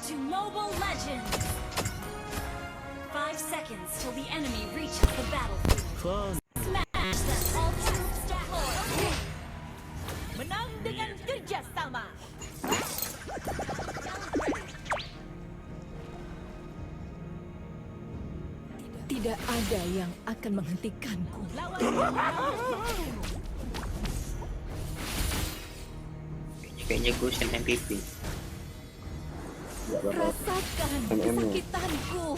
to Mobile Legends! 5 seconds till the enemy reaches the battlefield. Smash them all stack. Menang dengan kerjasama. Tidak ada yang akan menghentikanku. Kayaknya gue sen MVP. Rasakan kesakitanku.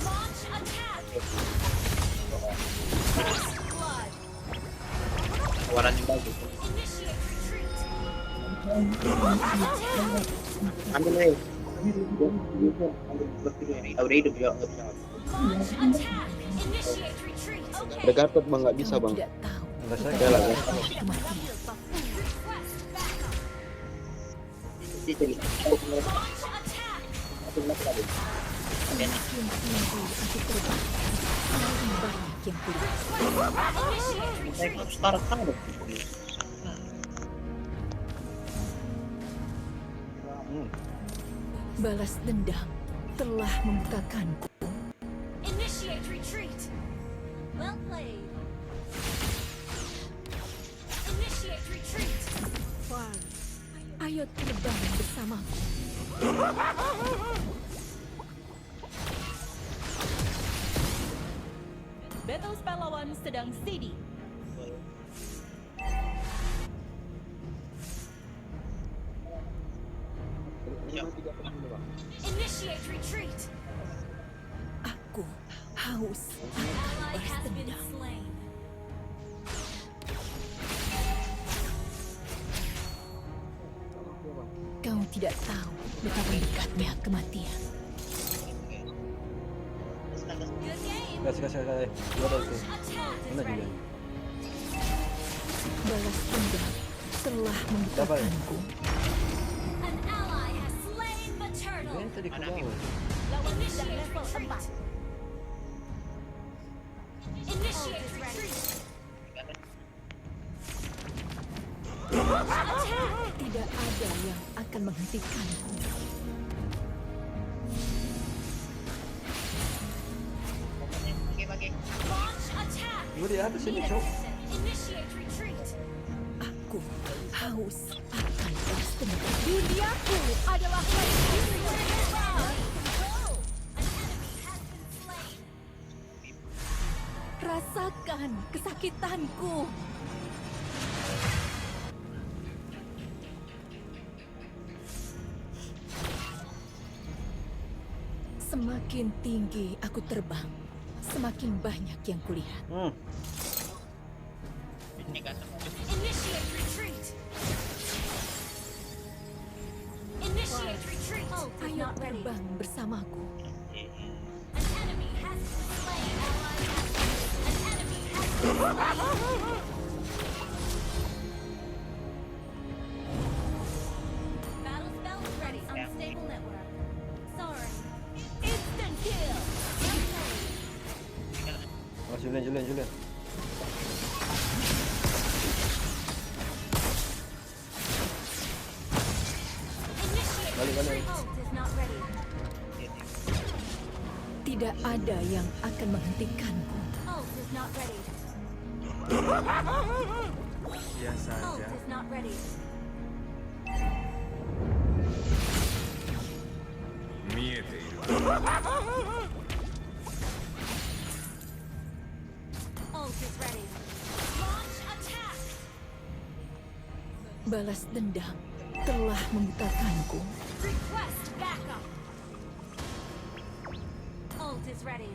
Launch attack! Blood! Tawaran yang bagus. Initiate retreat! Ambil nih. Udah hidup ya. Launch attack! Initiate retreat! Okay. Ada Gatot bang, nggak bisa bang. Tidak tahu Nggak saya lah ya. Request kematian. backup! Jadi Launch attack! Semakin tinggi aku terbang, semakin banyak yang kulihat. Initiate retreat! start taruh. Balas dendam telah membukakanku. Initiate retreat! Well played! Initiate retreat! Far, ayo terbang bersamaku. Battle spell lawan sedang CD. Initiate retreat! Aku haus An akan ally balas has been dendam. slain. Kau tidak tahu betapa dekatnya kematian. Good game! Kasih. Gua ada itu. Attack is Mana juga? ready. Balas dendam telah membukakanku. An ally has slain the turtle. Ini tadi ke bawah. Lawan sudah Initiate level retreat. 4. Initiate retreat. Tidak ada yang akan menghentikanku. Launch attack. Gua di atas ini, Cok. Initiate retreat. Aku haus akan balas dendam. Duniaku adalah Rasakan kesakitanku. Semakin tinggi aku terbang, semakin banyak yang kulihat. Initiate retreat. Initiate retreat. Ayo terbang bersamaku. An enemy has been slain. An enemy has been slain. Battle spell ready. Unstable network. Sorry. instant kill. Oh, Julian. Initiate Balik. retreat. Ult is not ready. Tidak ada yang akan menghentikanku. Ult is not ready. Biasa Ult aja. is not ready. Ult is ready. Launch attack. Balas dendam telah membukakanku. Request backup. Ult is ready.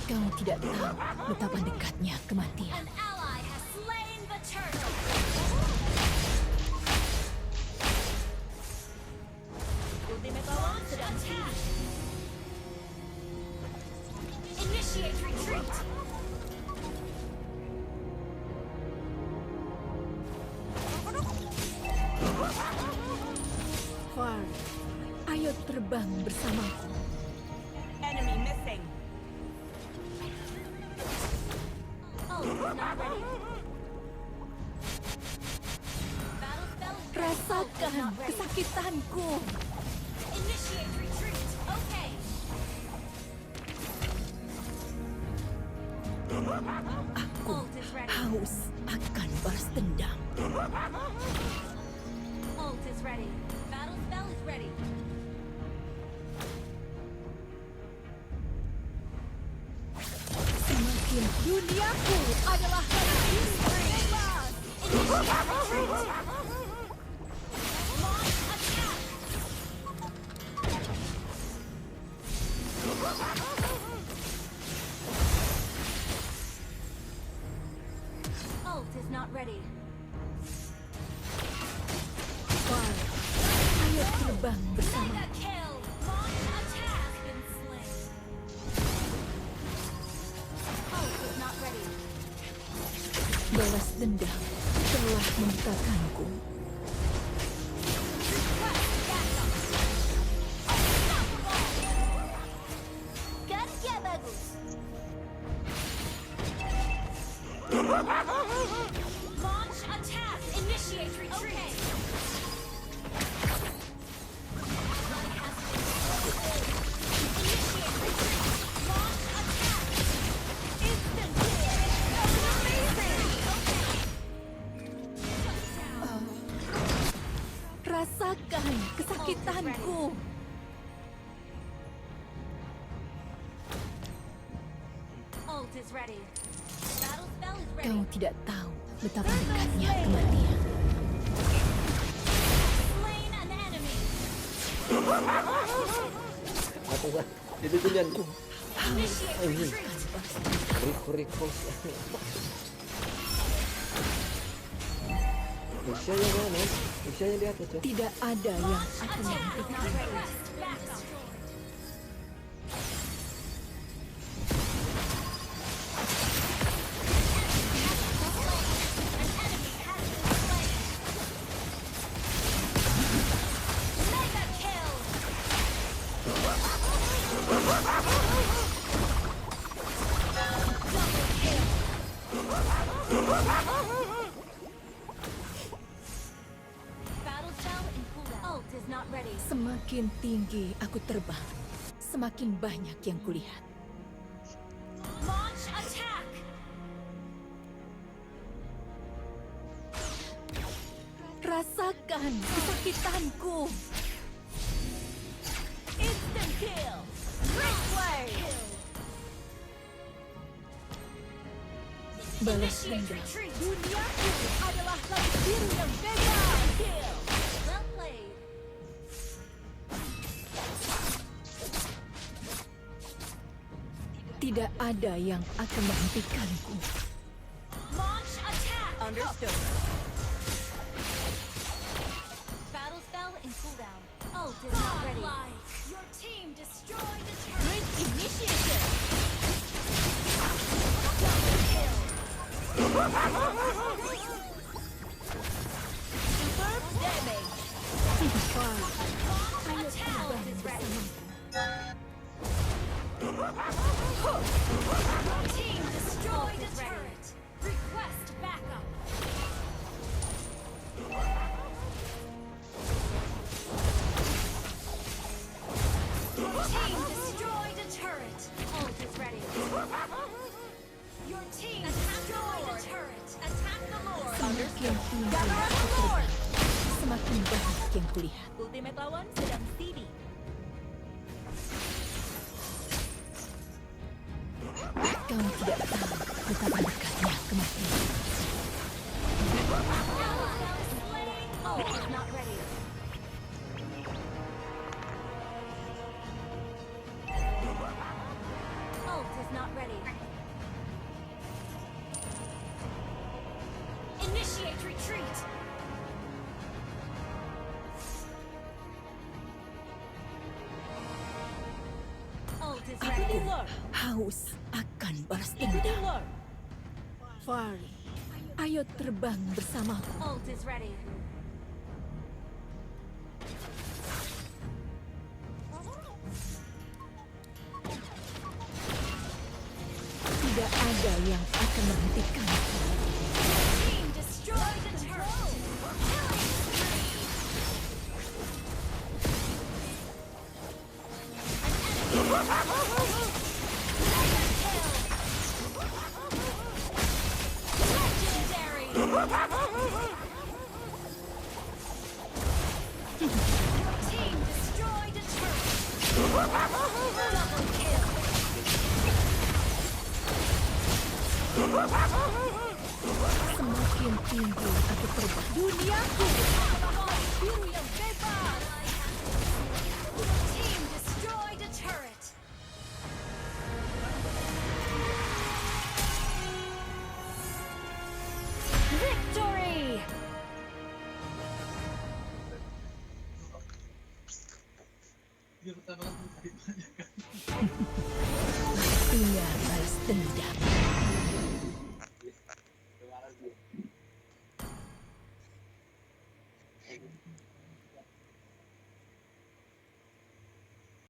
Kau tidak tahu betapa dekatnya kematian. An ally has slain the turtle. Ultimate lawan sedang Attack. Initiate retreat. Far, ayo terbang bersamaku. enemy missing. Ult is not ready. Battle spell ready. Rasakan kesakitanku. Initiate retreat. Okay. Aku Ult is ready. haus akan balas dendam. Ult is ready. Battle spell is ready. Semakin Duniaku adalah milikmu. Bebas. Initiate retreat. Launch attack. Ult is not ready. far, ayo terbang bersama. Mega kill. Launch attack. Been slain. Ult is not ready. Balas dendam telah membutakanku. Kerja bagus. Launch attack. Initiate retreat. Initiate retreat. Launch attack. Instant kill. Amazing. Shut down. Rasakan kesakitanku. Ult is ready. Battle spell is ready. Kau tidak tahu betapa dekatnya kematian. Slain an enemy. Apa sah? Itu Julian tuh. Initiate Anjing. retreat. Recall. Usianya mana? Usianya di atas ya. Tidak ada yang Launch akan attack is menghentikan. not ready. Back up. An enemy has been slain. Mega kill. Double kill. Battle spell in cooldown. Ult is not ready. Semakin tinggi aku terbang, semakin banyak yang kulihat. Launch attack. Rasakan kesakitanku. Instant kill. Replay. Balas Initiate dendam. retreat. Duniaku adalah langit biru yang bebas. Kill. Well played. Tidak ada yang akan menghentikanku. Launch attack. Understood. Battle spell in cooldown. Ult is not ready. Your team destroyed the turret. Great initiative. Double kill. Superb damage. Launch attack. Ult is ready. Your team destroyed the turret. Request backup. Your team destroyed a turret. Ult is ready. Your team destroyed a turret. Attack the Lord. Semakin tinggi Gather up aku the Lord. terbang, semakin banyak yang kulihat. Ultimate lawan sedang steady. Kau tidak tahu betapa dekatnya kematian. Ult is not ready. Ult is not ready. Initiate retreat. Ult is Aku ready. Lord. Haus akan balas Ikuti dendam. Lord. Fari, ayo terbang bersamaku. Ult is ready. Tidak ada yang akan menghentikanku. Team destroy the turret. Killing spree. Team destroyed a turret. Double kill. Semakin tinggi aku terbang. Duniaku adalah biru yang bebas. Team destroyed a turret. Victory! Waktunya balas dendam.